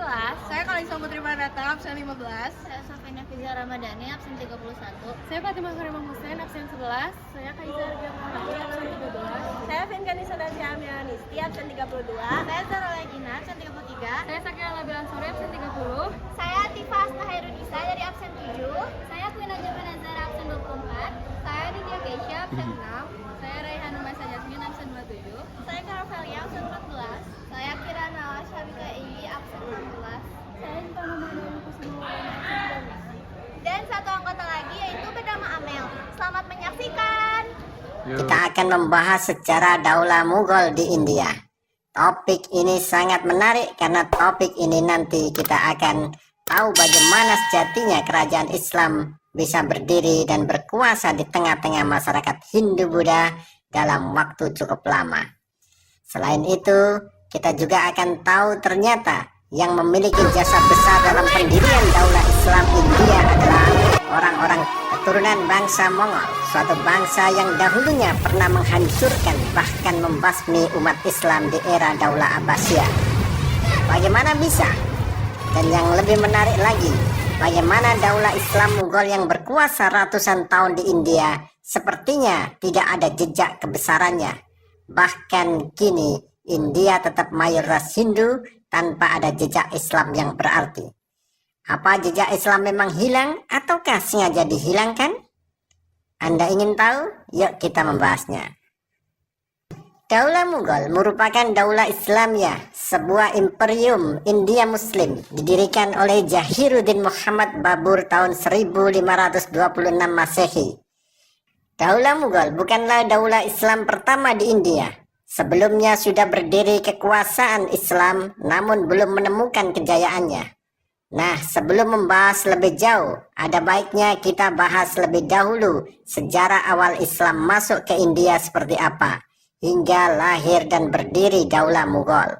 11. Saya Kalisa Putri Pranata, absen 15. Saya Safina Fiza Ramadhani, absen 31. Saya Fatimah Karimah Hussein, absen 11. Saya Kaisa Arga Muhammadi, absen 13. Saya Finkani Sadasya Amianisti, absen 32. Saya Zara Legina, absen 33. Saya Sakira Labilan Sore, absen 30. Saya Atifa Asnahairunisa dari absen 7. Saya Queen Aja Benazara, absen 24. Saya Nidya Keisha, absen 6. Saya Raihan Masa Jasmin, absen 27. Saya Karavelia, absen 14. Saya Kirana Syabika Iyi, absen 16. Saya Intan Muhammad Kusuma, absen 12. Dan satu anggota lagi yaitu bernama Amel. Selamat menyaksikan. Kita akan membahas sejarah Daulah Mughal di India. Topik ini sangat menarik karena topik ini nanti kita akan tahu bagaimana sejatinya kerajaan Islam bisa berdiri dan berkuasa di tengah-tengah masyarakat Hindu-Buddha dalam waktu cukup lama. Selain itu, kita juga akan tahu ternyata yang memiliki jasa besar dalam pendirian Daulah Islam India adalah orang-orang keturunan bangsa Mongol, suatu bangsa yang dahulunya pernah menghancurkan bahkan membasmi umat Islam di era Daulah Abbasiyah. Bagaimana bisa? Dan yang lebih menarik lagi, bagaimana Daulah Islam Mughal yang berkuasa ratusan tahun di India sepertinya tidak ada jejak kebesarannya. Bahkan kini India tetap mayoritas Hindu tanpa ada jejak Islam yang berarti. Apa jejak Islam memang hilang ataukah sengaja dihilangkan? Anda ingin tahu? Yuk kita membahasnya. Daulah Mughal merupakan daulah Islamiyah, sebuah imperium India Muslim didirikan oleh Jahiruddin Muhammad Babur tahun 1526 Masehi. Daulah Mughal bukanlah daulah Islam pertama di India. Sebelumnya sudah berdiri kekuasaan Islam namun belum menemukan kejayaannya. Nah, sebelum membahas lebih jauh, ada baiknya kita bahas lebih dahulu sejarah awal Islam masuk ke India seperti apa, hingga lahir dan berdiri Daulah Mughal.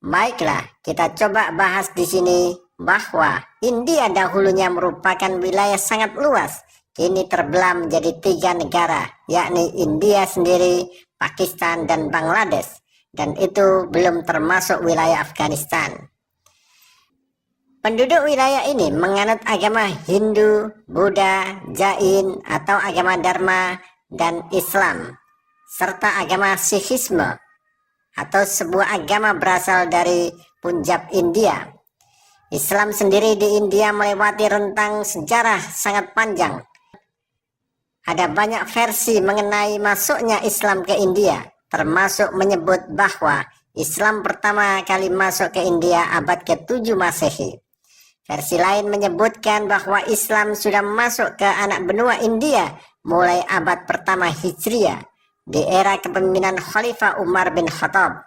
Baiklah, kita coba bahas di sini bahwa India dahulunya merupakan wilayah sangat luas. Kini terbelah menjadi 3 negara, yakni India sendiri, Pakistan, dan Bangladesh. Dan itu belum termasuk wilayah Afghanistan. Penduduk wilayah ini menganut agama Hindu, Buddha, Jain, atau agama Dharma, dan Islam, serta agama Sikhisme, atau sebuah agama berasal dari Punjab, India. Islam sendiri di India melewati rentang sejarah sangat panjang. Ada banyak versi mengenai masuknya Islam ke India, termasuk menyebut bahwa Islam pertama kali masuk ke India abad ke-7 Masehi. Versi lain menyebutkan bahwa Islam sudah masuk ke anak benua India mulai abad pertama Hijriah, di era kepemimpinan Khalifah Umar bin Khattab.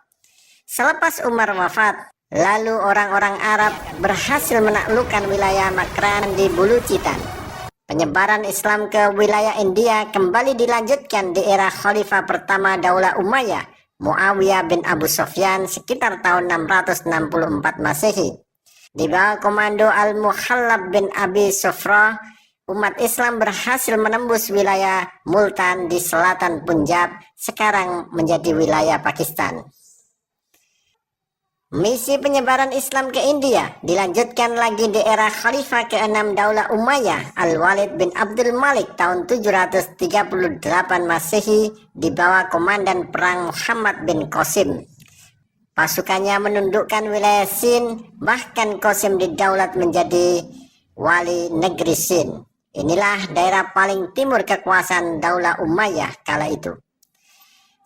Selepas Umar wafat, lalu orang-orang Arab berhasil menaklukkan wilayah Makran di Bulucitan. Penyebaran Islam ke wilayah India kembali dilanjutkan di era Khalifah pertama Daulah Umayyah, Muawiyah bin Abu Sufyan sekitar tahun 664 Masehi. Di bawah komando Al-Muhallab bin Abi Sufrah, umat Islam berhasil menembus wilayah Multan di selatan Punjab, sekarang menjadi wilayah Pakistan. Misi penyebaran Islam ke India dilanjutkan lagi di era Khalifah ke-6 Daulah Umayyah, Al-Walid bin Abdul Malik tahun 738 Masehi di bawah komandan perang Muhammad bin Qasim. Pasukannya menundukkan wilayah Sind, bahkan Qasim didaulat menjadi wali negeri Sind. Inilah daerah paling timur kekuasaan Daulah Umayyah kala itu.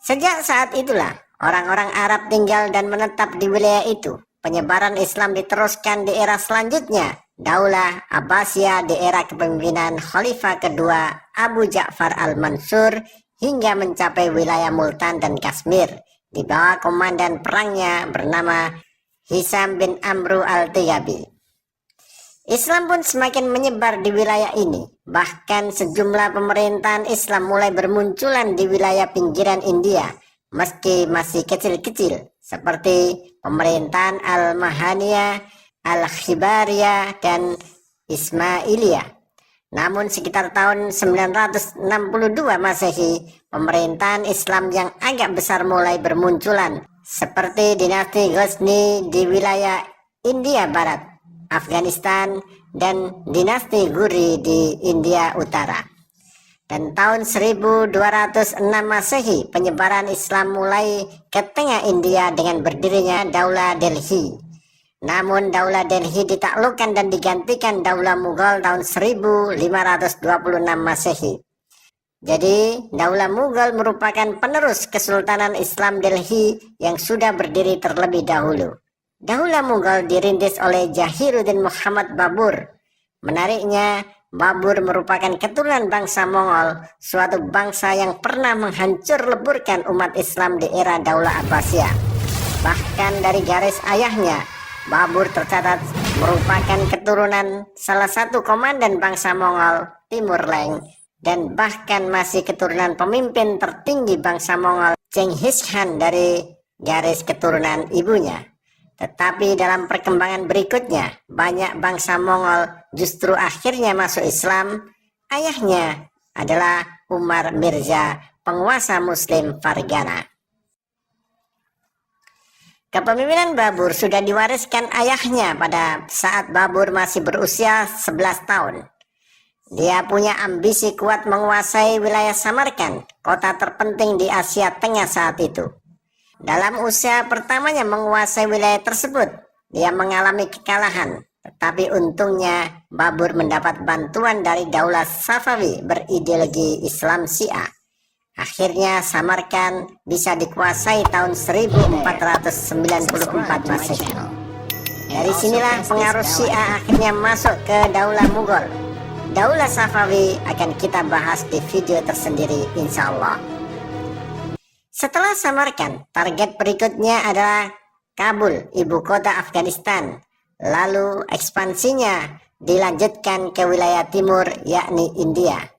Sejak saat itulah orang-orang Arab tinggal dan menetap di wilayah itu. Penyebaran Islam diteruskan di era selanjutnya, Daulah Abbasiyah di era kepemimpinan Khalifah kedua Abu Ja'far al-Mansur hingga mencapai wilayah Multan dan Kashmir di bawah komandan perangnya bernama Hisam bin Amru al-Tigabi. Islam pun semakin menyebar di wilayah ini. Bahkan sejumlah pemerintahan Islam mulai bermunculan di wilayah pinggiran India, meski masih kecil-kecil, seperti pemerintahan Al-Mahaniyah, Al-Khibariyah, dan Ismailiyah. Namun sekitar tahun 962 Masehi, pemerintahan Islam yang agak besar mulai bermunculan, seperti dinasti Ghazni di wilayah India Barat, Afghanistan, dan dinasti Guri di India Utara. Dan tahun 1206 Masehi, penyebaran Islam mulai ke tengah India dengan berdirinya Daulah Delhi. Namun Daulah Delhi ditaklukkan dan digantikan Daulah Mughal tahun 1526 Masehi. Jadi, Daulah Mughal merupakan penerus Kesultanan Islam Delhi yang sudah berdiri terlebih dahulu. Daulah Mughal dirintis oleh Jahiruddin Muhammad Babur. Menariknya, Babur merupakan keturunan bangsa Mongol, suatu bangsa yang pernah menghancur leburkan umat Islam di era Daulah Abbasiyah. Bahkan dari garis ayahnya, Babur tercatat merupakan keturunan salah satu komandan bangsa Mongol, Timur Leng, dan bahkan masih keturunan pemimpin tertinggi bangsa Mongol, Genghis Khan dari garis keturunan ibunya. Tetapi dalam perkembangan berikutnya, banyak bangsa Mongol justru akhirnya masuk Islam. Ayahnya adalah Umar Mirza, penguasa Muslim Fargana. Kepemimpinan Babur sudah diwariskan ayahnya pada saat Babur masih berusia 11 tahun. Dia punya ambisi kuat menguasai wilayah Samarkand, kota terpenting di Asia Tengah saat itu. Dalam usia pertamanya menguasai wilayah tersebut, dia mengalami kekalahan. Tetapi untungnya Babur mendapat bantuan dari Daulah Safawi berideologi Islam Syiah. Akhirnya Samarkand bisa dikuasai tahun 1494 Masehi. Dari sinilah pengaruh Syiah akhirnya masuk ke Daulah Mughal. Daulah Safawi akan kita bahas di video tersendiri insya Allah. Setelah Samarkand, target berikutnya adalah Kabul, ibu kota Afghanistan. Lalu ekspansinya dilanjutkan ke wilayah timur, yakni India.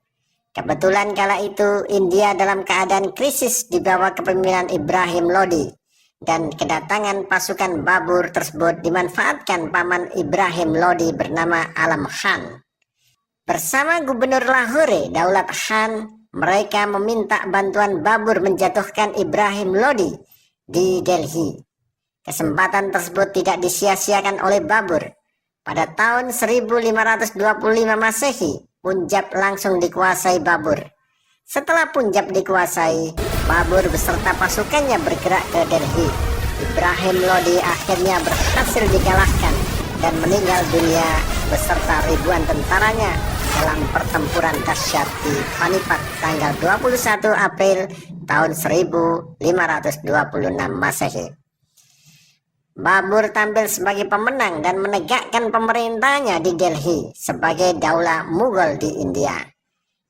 Kebetulan kala itu India dalam keadaan krisis di bawah kepemimpinan Ibrahim Lodi. Dan kedatangan pasukan Babur tersebut dimanfaatkan paman Ibrahim Lodi bernama Alam Khan. Bersama Gubernur Lahore, Daulat Khan, mereka meminta bantuan Babur menjatuhkan Ibrahim Lodi di Delhi. Kesempatan tersebut tidak disia-siakan oleh Babur. Pada tahun 1525 Masehi, Punjab langsung dikuasai Babur. Setelah Punjab dikuasai, Babur beserta pasukannya bergerak ke Delhi. Ibrahim Lodi akhirnya berhasil dikalahkan dan meninggal dunia beserta ribuan tentaranya dalam pertempuran dahsyat di Panipat tanggal 21 April tahun 1526 Masehi. Babur tampil sebagai pemenang dan menegakkan pemerintahnya di Delhi sebagai Daulah Mughal di India.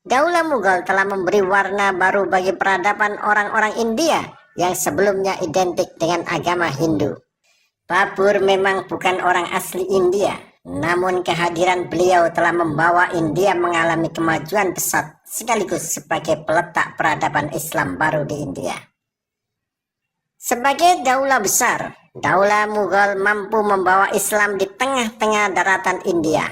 Daulah Mughal telah memberi warna baru bagi peradaban orang-orang India yang sebelumnya identik dengan agama Hindu. Babur memang bukan orang asli India, namun kehadiran beliau telah membawa India mengalami kemajuan pesat sekaligus sebagai peletak peradaban Islam baru di India. Sebagai daulah besar, Daulah Mughal mampu membawa Islam di tengah-tengah daratan India.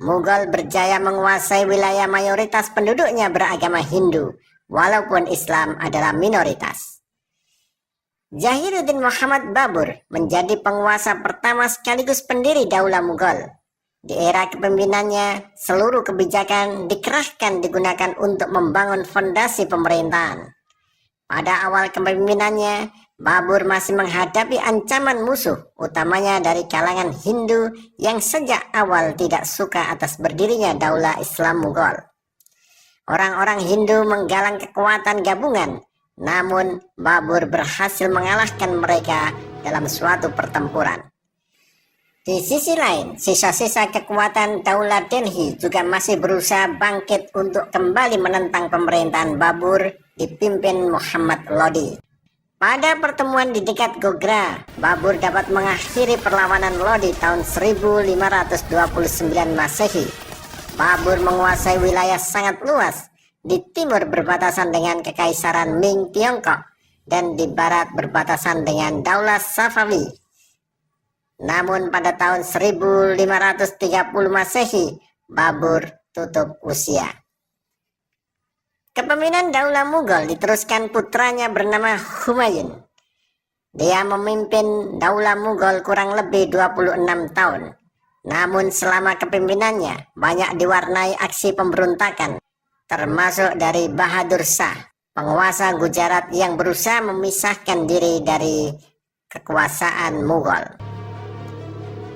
Mughal berjaya menguasai wilayah mayoritas penduduknya beragama Hindu, walaupun Islam adalah minoritas. Jahiruddin Muhammad Babur menjadi penguasa pertama sekaligus pendiri Daulah Mughal. Di era kepemimpinannya, seluruh kebijakan dikerahkan digunakan untuk membangun fondasi pemerintahan. Pada awal kepemimpinannya, Babur masih menghadapi ancaman musuh, utamanya dari kalangan Hindu yang sejak awal tidak suka atas berdirinya Daulah Islam Mughal. Orang-orang Hindu menggalang kekuatan gabungan, namun Babur berhasil mengalahkan mereka dalam suatu pertempuran. Di sisi lain, sisa-sisa kekuatan Daulah Delhi juga masih berusaha bangkit untuk kembali menentang pemerintahan Babur dipimpin Muhammad Lodi. Pada pertemuan di dekat Gogra, Babur dapat mengakhiri perlawanan Lodi tahun 1529 Masehi. Babur menguasai wilayah sangat luas. Di timur berbatasan dengan Kekaisaran Ming Tiongkok dan di barat berbatasan dengan Daulah Safawi. Namun pada tahun 1530 Masehi, Babur tutup usia. Kepemimpinan Daulah Mughal diteruskan putranya bernama Humayun. Dia memimpin Daulah Mughal kurang lebih 26 tahun. Namun selama kepemimpinannya banyak diwarnai aksi pemberontakan, termasuk dari Bahadur Shah, penguasa Gujarat yang berusaha memisahkan diri dari kekuasaan Mughal.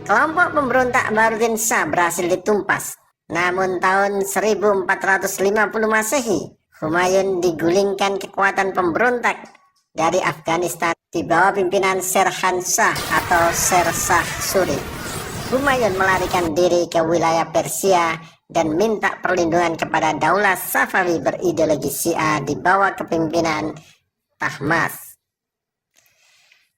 Kelompok pemberontak Baharuddin Shah berhasil ditumpas. Namun tahun 1450 Masehi, Humayun digulingkan kekuatan pemberontak dari Afghanistan di bawah pimpinan Sherhan Shah atau Sher Shah Suri. Humayun melarikan diri ke wilayah Persia dan minta perlindungan kepada Daulah Safawi berideologi Syiah di bawah kepemimpinan Tahmasp.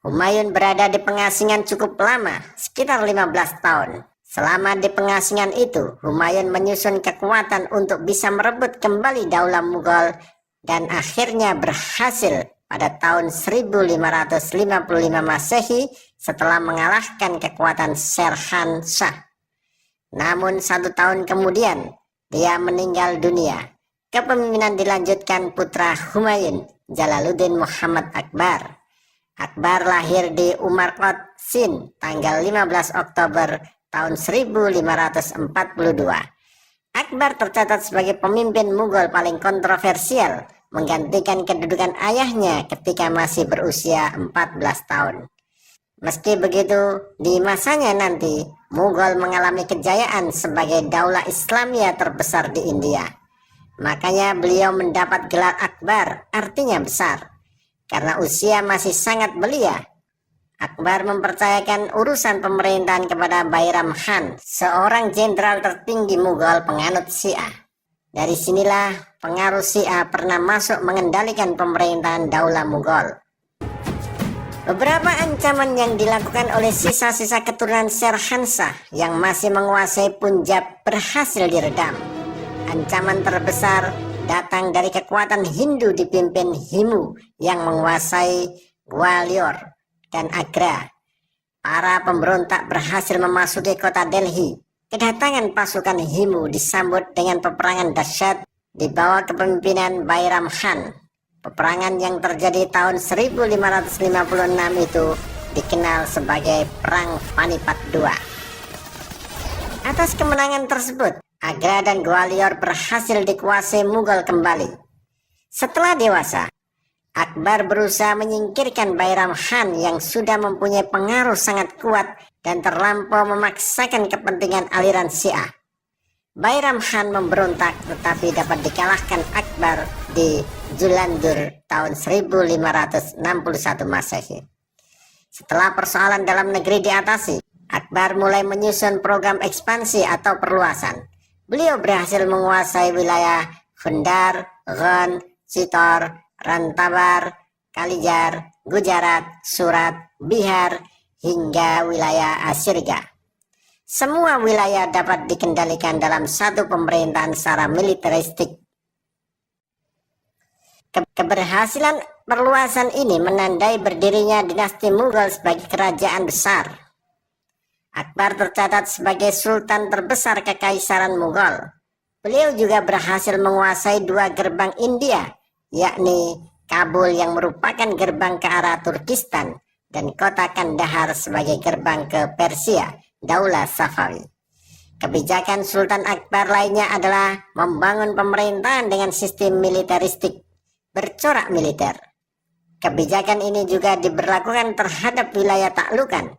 Humayun berada di pengasingan cukup lama, sekitar 15 tahun. Selama di pengasingan itu, Humayun menyusun kekuatan untuk bisa merebut kembali Daulah Mughal dan akhirnya berhasil pada tahun 1555 Masehi setelah mengalahkan kekuatan Sherhan Shah. Namun 1 tahun kemudian, dia meninggal dunia. Kepemimpinan dilanjutkan putra Humayun, Jalaluddin Muhammad Akbar. Akbar lahir di Umarkot, Sind, tanggal 15 Oktober tahun 1542. Akbar tercatat sebagai pemimpin Mughal paling kontroversial, menggantikan kedudukan ayahnya ketika masih berusia 14 tahun. Meski begitu, di masanya nanti, Mughal mengalami kejayaan sebagai daulah Islamiyah terbesar di India. Makanya beliau mendapat gelar Akbar, artinya besar. Karena usia masih sangat belia, Akbar mempercayakan urusan pemerintahan kepada Bairam Khan, seorang jenderal tertinggi Mughal penganut Syiah. Dari sinilah pengaruh Syiah pernah masuk mengendalikan pemerintahan Daulah Mughal. Beberapa ancaman yang dilakukan oleh sisa-sisa keturunan Sherhan Shah yang masih menguasai Punjab berhasil diredam. Ancaman terbesar datang dari kekuatan Hindu dipimpin Himu yang menguasai Gwalior dan Agra. Para pemberontak berhasil memasuki kota Delhi. Kedatangan pasukan Himu disambut dengan peperangan dahsyat di bawah kepemimpinan Bairam Khan. Peperangan yang terjadi tahun 1556 itu dikenal sebagai Perang Panipat II. Atas kemenangan tersebut, Agra dan Gwalior berhasil dikuasai Mughal kembali. Setelah dewasa, Akbar berusaha menyingkirkan Bairam Khan yang sudah mempunyai pengaruh sangat kuat dan terlampau memaksakan kepentingan aliran Syiah. Bairam Khan memberontak tetapi dapat dikalahkan Akbar di Julandur tahun 1561 Masehi. Setelah persoalan dalam negeri diatasi, Akbar mulai menyusun program ekspansi atau perluasan. Beliau berhasil menguasai wilayah Gundar, Ghan, Chitor, Rantabar, Kalijar, Gujarat, Surat, Bihar, hingga wilayah Asirga. Semua wilayah dapat dikendalikan dalam satu pemerintahan secara militeristik. Keberhasilan perluasan ini menandai berdirinya dinasti Mughal sebagai kerajaan besar. Akbar tercatat sebagai sultan terbesar kekaisaran Mughal. Beliau juga berhasil menguasai 2 gerbang India, yakni Kabul yang merupakan gerbang ke arah Turkistan dan kota Kandahar sebagai gerbang ke Persia, Daulah Safawi. Kebijakan Sultan Akbar lainnya adalah membangun pemerintahan dengan sistem militeristik, bercorak militer. Kebijakan ini juga diberlakukan terhadap wilayah taklukan.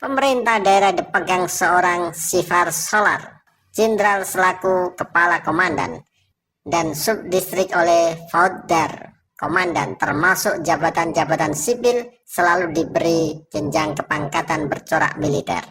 Pemerintah daerah dipegang seorang Sifar Solar, jenderal selaku kepala komandan, dan subdistrik oleh Fauddar, komandan, termasuk jabatan-jabatan sipil selalu diberi jenjang kepangkatan bercorak militer.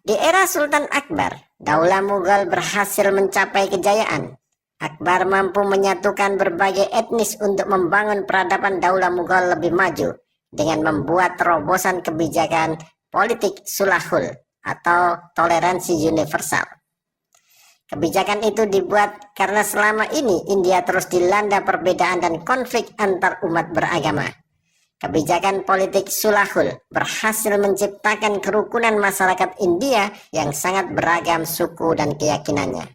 Di era Sultan Akbar, Daulah Mughal berhasil mencapai kejayaan. Akbar mampu menyatukan berbagai etnis untuk membangun peradaban Daulah Mughal lebih maju dengan membuat terobosan kebijakan politik sulahul atau toleransi universal. Kebijakan itu dibuat karena selama ini India terus dilanda perbedaan dan konflik antar umat beragama. Kebijakan politik sulahul berhasil menciptakan kerukunan masyarakat India yang sangat beragam suku dan keyakinannya.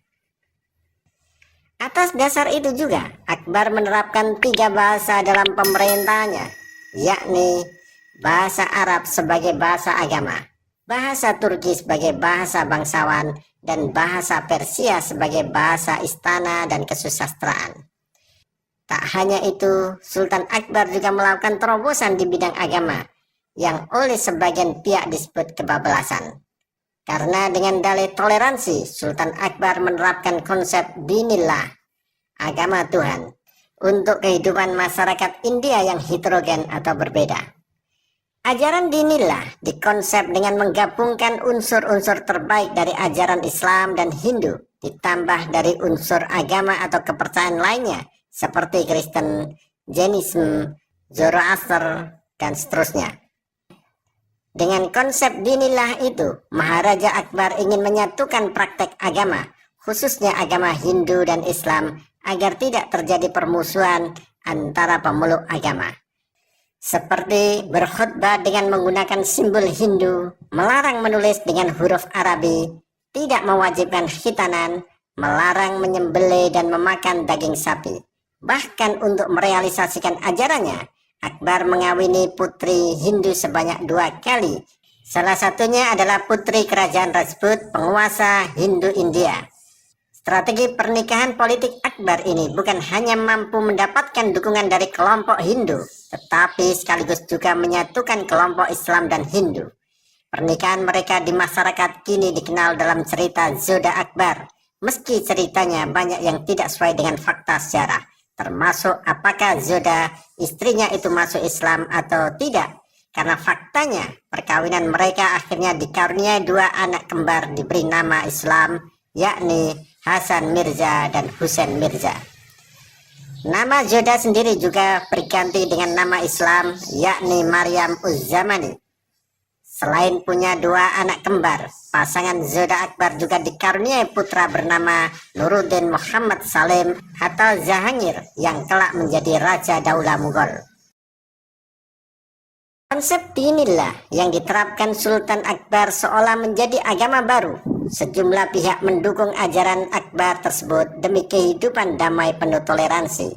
Atas dasar itu juga, Akbar menerapkan 3 bahasa dalam pemerintahannya, yakni bahasa Arab sebagai bahasa agama, bahasa Turki sebagai bahasa bangsawan, dan bahasa Persia sebagai bahasa istana dan kesusastraan. Tak hanya itu, Sultan Akbar juga melakukan terobosan di bidang agama yang oleh sebagian pihak disebut kebablasan. Karena dengan dalih toleransi, Sultan Akbar menerapkan konsep dinillah, agama Tuhan, untuk kehidupan masyarakat India yang heterogen atau berbeda. Ajaran dinillah dikonsep dengan menggabungkan unsur-unsur terbaik dari ajaran Islam dan Hindu, ditambah dari unsur agama atau kepercayaan lainnya, seperti Kristen, Jainisme, Zoroaster, dan seterusnya. Dengan konsep dinillah itu, Maharaja Akbar ingin menyatukan praktek agama, khususnya agama Hindu dan Islam, agar tidak terjadi permusuhan antara pemeluk agama. Seperti berkhutbah dengan menggunakan simbol Hindu, melarang menulis dengan huruf Arabi, tidak mewajibkan khitanan, melarang menyembelih dan memakan daging sapi. Bahkan untuk merealisasikan ajarannya, Akbar mengawini putri Hindu sebanyak 2 kali. Salah satunya adalah putri kerajaan Rajput, penguasa Hindu India. Strategi pernikahan politik Akbar ini bukan hanya mampu mendapatkan dukungan dari kelompok Hindu, tetapi sekaligus juga menyatukan kelompok Islam dan Hindu. Pernikahan mereka di masyarakat kini dikenal dalam cerita Zoda Akbar, meski ceritanya banyak yang tidak sesuai dengan fakta sejarah, termasuk apakah Zoda istrinya itu masuk Islam atau tidak. Karena faktanya perkawinan mereka akhirnya dikaruniai 2 anak kembar diberi nama Islam, yakni Hasan Mirza dan Husain Mirza. Nama Zoda sendiri juga berganti dengan nama Islam, yakni Maryam Uz-Zamani. Selain punya 2 anak kembar, pasangan Zoda Akbar juga dikaruniai putra bernama Nuruddin Muhammad Salim atau Jahangir yang kelak menjadi Raja Daulah Mughal. Konsep dinillah yang diterapkan Sultan Akbar seolah menjadi agama baru. Sejumlah pihak mendukung ajaran Akbar tersebut demi kehidupan damai penuh toleransi.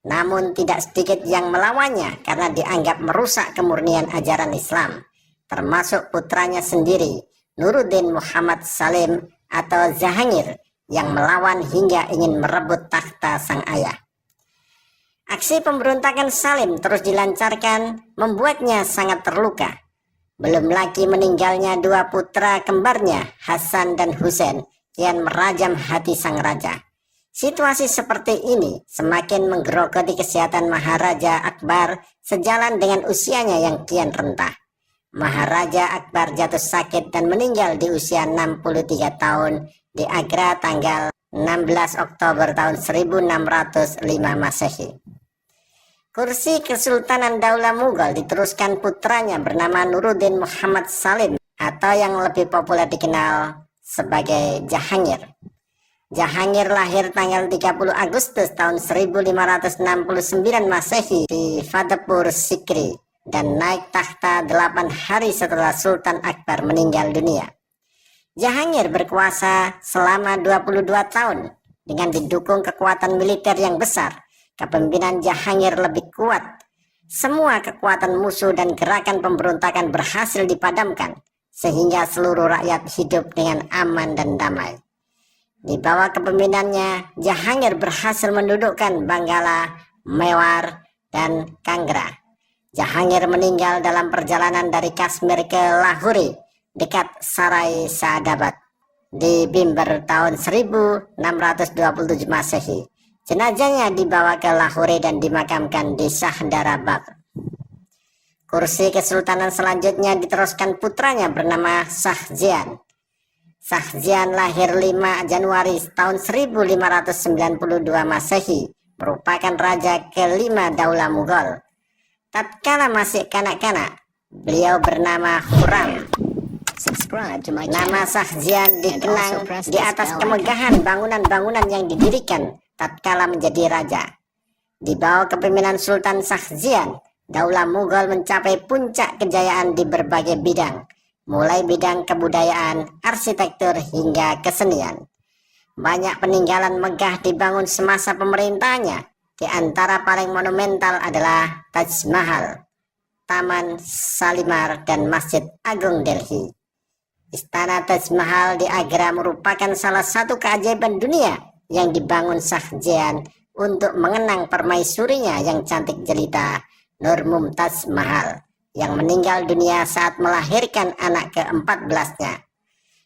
Namun tidak sedikit yang melawannya karena dianggap merusak kemurnian ajaran Islam, termasuk putranya sendiri, Nuruddin Muhammad Salim atau Jahangir, yang melawan hingga ingin merebut takhta sang ayah. Aksi pemberontakan Salim terus dilancarkan, membuatnya sangat terluka. Belum lagi meninggalnya 2 putra kembarnya, Hasan dan Husain, kian merajam hati sang raja. Situasi seperti ini semakin menggerogoti kesehatan Maharaja Akbar sejalan dengan usianya yang kian rentah. Maharaja Akbar jatuh sakit dan meninggal di usia 63 tahun di Agra tanggal 16 Oktober tahun 1605 Masehi. Kursi Kesultanan Daulah Mughal diteruskan putranya bernama Nuruddin Muhammad Salim atau yang lebih populer dikenal sebagai Jahangir. Jahangir lahir tanggal 30 Agustus tahun 1569 Masehi di Fatehpur Sikri dan naik takhta 8 hari setelah Sultan Akbar meninggal dunia. Jahangir berkuasa selama 22 tahun dengan didukung kekuatan militer yang besar. Kepemimpinan Jahangir lebih kuat. Semua kekuatan musuh dan gerakan pemberontakan berhasil dipadamkan, sehingga seluruh rakyat hidup dengan aman dan damai. Di bawah kepemimpinannya, Jahangir berhasil mendudukkan Bangala, Mewar, dan Kangra. Jahangir meninggal dalam perjalanan dari Kashmir ke Lahore, dekat Sarai Saadabad, di Bimber tahun 1627 Masehi. Jenazahnya dibawa ke Lahore dan dimakamkan di Shahdarabad. Kursi kesultanan selanjutnya diteruskan putranya bernama Shahjahan. Shahjahan lahir 5 Januari tahun 1592 Masehi, merupakan raja kelima Daulah Mughal. Tatkala masih kanak-kanak, beliau bernama Khurram. Nama Shahjahan dikenang di atas kemegahan bangunan-bangunan yang didirikan tatkala menjadi raja. Di bawah kepemimpinan Sultan Shahjahan, Daulah Mughal mencapai puncak kejayaan di berbagai bidang, mulai bidang kebudayaan, arsitektur, hingga kesenian. Banyak peninggalan megah dibangun semasa pemerintahannya. Di antara paling monumental adalah Taj Mahal. Taman Shalimar, dan Masjid Agung Delhi. Istana Taj Mahal di Agra merupakan salah satu keajaiban dunia yang dibangun Shah Jahan untuk mengenang permaisurinya yang cantik jelita, Nur Mumtaz Mahal, yang meninggal dunia saat melahirkan anak ke-14-nya.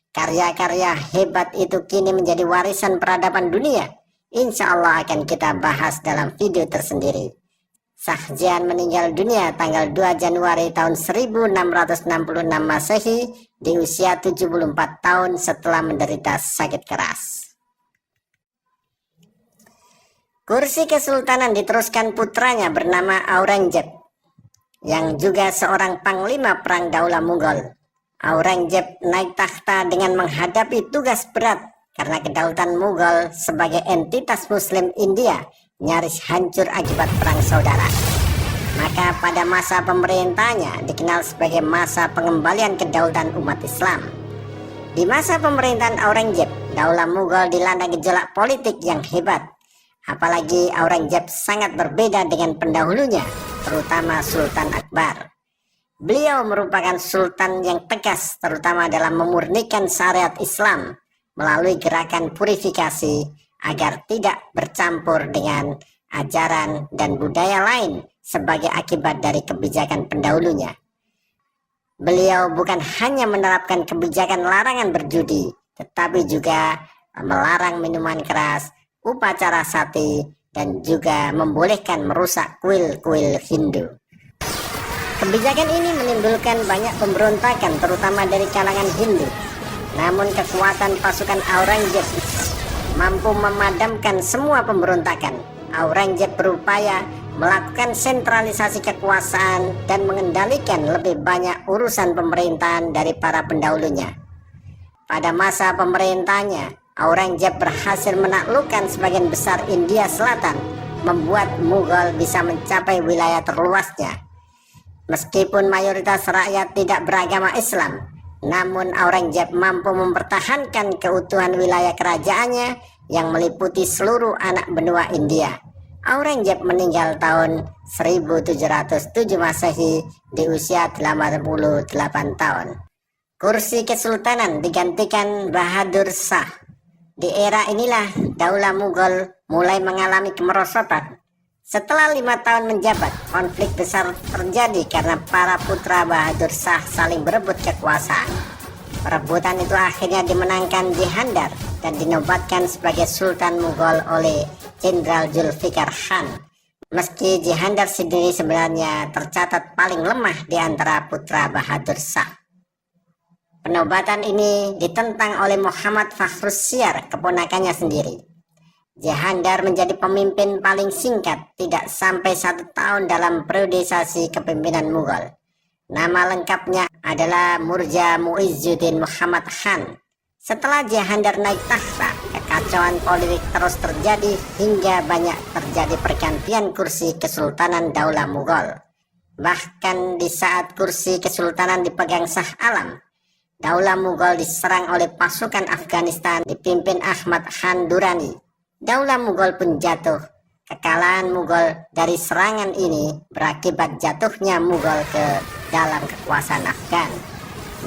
Karya-karya hebat itu kini menjadi warisan peradaban dunia. Insya Allah akan kita bahas dalam video tersendiri. Shah Jahan meninggal dunia tanggal 2 Januari tahun 1666 Masehi di usia 74 tahun setelah menderita sakit keras. Kursi kesultanan diteruskan putranya bernama Aurangzeb, yang juga seorang panglima perang Daulah Mughal. Aurangzeb naik takhta dengan menghadapi tugas berat karena kedaulatan Mughal sebagai entitas Muslim India nyaris hancur akibat perang saudara. Maka pada masa pemerintahnya dikenal sebagai masa pengembalian kedaulatan umat Islam. Di masa pemerintahan Aurangzeb, Daulah Mughal dilanda gejolak politik yang hebat. Apalagi Aurangzeb sangat berbeda dengan pendahulunya, terutama Sultan Akbar. Beliau merupakan sultan yang tegas terutama dalam memurnikan syariat Islam melalui gerakan purifikasi agar tidak bercampur dengan ajaran dan budaya lain sebagai akibat dari kebijakan pendahulunya. Beliau bukan hanya menerapkan kebijakan larangan berjudi, tetapi juga melarang minuman keras, upacara sati, dan juga membolehkan merusak kuil-kuil Hindu. Kebijakan ini menimbulkan banyak pemberontakan terutama dari kalangan Hindu. Namun kekuatan pasukan Aurangzeb mampu memadamkan semua pemberontakan. Aurangzeb berupaya melakukan sentralisasi kekuasaan dan mengendalikan lebih banyak urusan pemerintahan dari para pendahulunya. Pada masa pemerintahannya, Aurangzeb berhasil menaklukkan sebagian besar India Selatan, membuat Mughal bisa mencapai wilayah terluasnya. Meskipun mayoritas rakyat tidak beragama Islam, namun Aurangzeb mampu mempertahankan keutuhan wilayah kerajaannya yang meliputi seluruh anak benua India. Aurangzeb meninggal tahun 1707 Masehi di usia 88 tahun. Kursi kesultanan digantikan Bahadur Shah. Di era inilah Daulah Mughal mulai mengalami kemerosotan. Setelah 5 tahun menjabat, konflik besar terjadi karena para putra Bahadur Shah saling berebut kekuasaan. Perebutan itu akhirnya dimenangkan Jihandar dan dinobatkan sebagai Sultan Mughal oleh Jenderal Zulfikar Khan. Meski Jihandar sendiri sebenarnya tercatat paling lemah di antara putra Bahadur Shah. Penobatan ini ditentang oleh Muhammad Fakhrusyar, keponakannya sendiri. Jihandar menjadi pemimpin paling singkat, tidak sampai 1 tahun dalam periodisasi kepemimpinan Mughal. Nama lengkapnya adalah Murja Muizzuddin Muhammad Khan. Setelah Jihandar naik takhta, kekacauan politik terus terjadi hingga banyak terjadi pergantian kursi kesultanan Daulah Mughal. Bahkan di saat kursi kesultanan dipegang Shah Alam, Daulah Mughal diserang oleh pasukan Afghanistan dipimpin Ahmad Khan Durrani. Daulah Mughal pun jatuh. Kekalahan Mughal dari serangan ini berakibat jatuhnya Mughal ke dalam kekuasaan Afgan.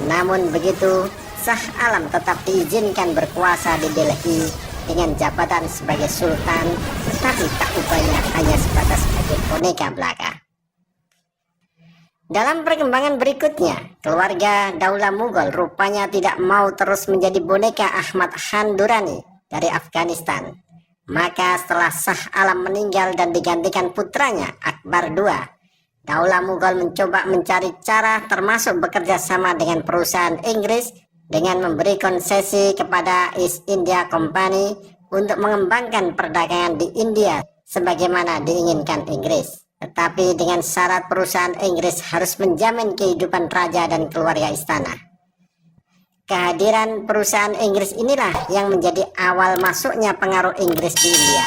Namun begitu, Shah Alam tetap diizinkan berkuasa di Delhi dengan jabatan sebagai sultan, tetapi tak upaya hanya sebatas sebagai boneka belaka. Dalam perkembangan berikutnya, keluarga Daulah Mughal rupanya tidak mau terus menjadi boneka Ahmad Khan Durrani dari Afghanistan. Maka setelah Shah Alam meninggal dan digantikan putranya Akbar II, Daulah Mughal mencoba mencari cara termasuk bekerja sama dengan perusahaan Inggris dengan memberi konsesi kepada East India Company untuk mengembangkan perdagangan di India sebagaimana diinginkan Inggris. Tetapi dengan syarat perusahaan Inggris harus menjamin kehidupan raja dan keluarga istana. Kehadiran perusahaan Inggris inilah yang menjadi awal masuknya pengaruh Inggris di India.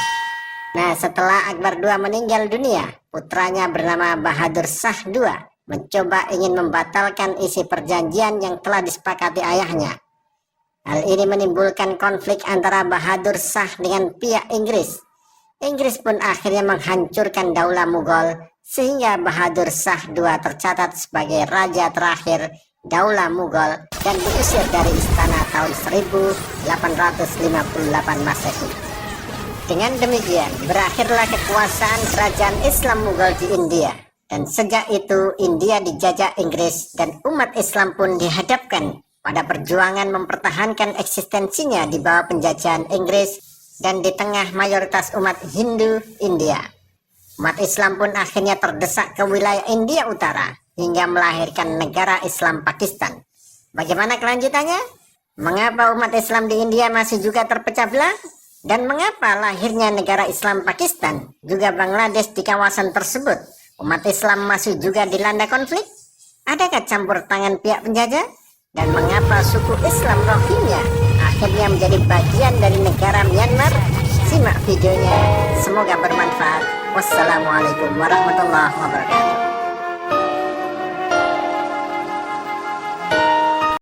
Nah, setelah Akbar II meninggal dunia, putranya bernama Bahadur Shah II mencoba ingin membatalkan isi perjanjian yang telah disepakati ayahnya. Hal ini menimbulkan konflik antara Bahadur Shah dengan pihak Inggris. Inggris pun akhirnya menghancurkan Daulah Mughal sehingga Bahadur Shah II tercatat sebagai raja terakhir Daulah Mughal dan diusir dari istana tahun 1858 Masehi. Dengan demikian, berakhirlah kekuasaan kerajaan Islam Mughal di India. Dan sejak itu, India dijajah Inggris dan umat Islam pun dihadapkan pada perjuangan mempertahankan eksistensinya di bawah penjajahan Inggris dan di tengah mayoritas umat Hindu India. Umat Islam pun akhirnya terdesak ke wilayah India Utara hingga melahirkan negara Islam Pakistan. Bagaimana kelanjutannya? Mengapa umat Islam di India masih juga terpecah belah? Dan mengapa lahirnya negara Islam Pakistan, juga Bangladesh di kawasan tersebut? Umat Islam masih juga dilanda konflik? Adakah campur tangan pihak penjajah? Dan mengapa suku Islam Rohingya akhirnya menjadi bagian dari negara Myanmar? Simak videonya, semoga bermanfaat. Wassalamualaikum warahmatullahi wabarakatuh.